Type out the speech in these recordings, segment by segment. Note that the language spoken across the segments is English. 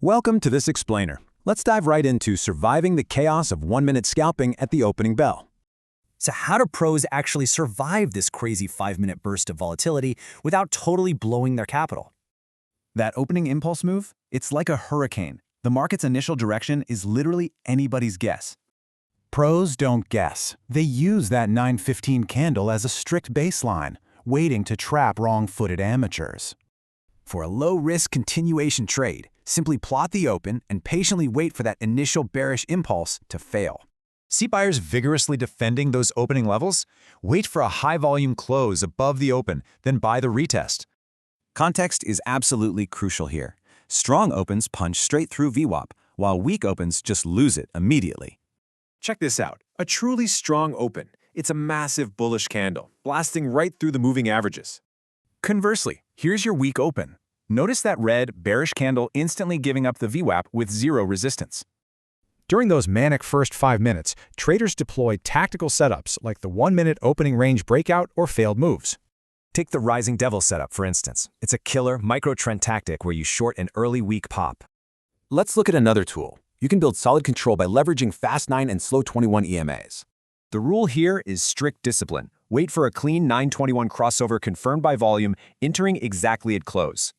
Welcome to this explainer. Let's dive right into surviving the chaos of 1-minute scalping at the opening bell. So how do pros actually survive this crazy 5-minute burst of volatility without totally blowing their capital? That opening impulse move, it's like a hurricane. The market's initial direction is literally anybody's guess. Pros don't guess. They use that 9:15 candle as a strict baseline, waiting to trap wrong-footed amateurs. For a low-risk continuation trade, simply plot the open and patiently wait for that initial bearish impulse to fail. See buyers vigorously defending those opening levels? Wait for a high-volume close above the open, then buy the retest. Context is absolutely crucial here. Strong opens punch straight through VWAP, while weak opens just lose it immediately. Check this out. A truly strong open. It's a massive bullish candle, blasting right through the moving averages. Conversely, here's your weak open. Notice that red, bearish candle instantly giving up the VWAP with zero resistance. During those manic first 5 minutes, traders deploy tactical setups like the 1-minute opening range breakout or failed moves. Take the Rising Devil setup, for instance. It's a killer micro-trend tactic where you short an early weak pop. Let's look at another tool. You can build solid control by leveraging Fast 9 and Slow 21 EMAs. The rule here is strict discipline. Wait for a clean 921 crossover confirmed by volume, entering exactly at close.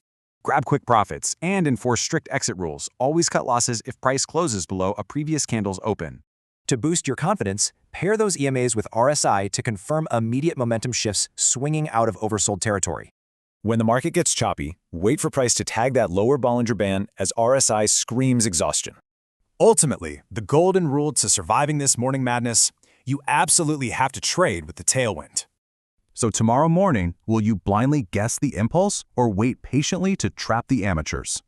Grab quick profits and enforce strict exit rules. Always cut losses if price closes below a previous candle's open. To boost your confidence, pair those EMAs with RSI to confirm immediate momentum shifts swinging out of oversold territory. When the market gets choppy, wait for price to tag that lower Bollinger Band as RSI screams exhaustion. Ultimately, the golden rule to surviving this morning madness: you absolutely have to trade with the tailwind. So tomorrow morning, will you blindly guess the impulse or wait patiently to trap the amateurs?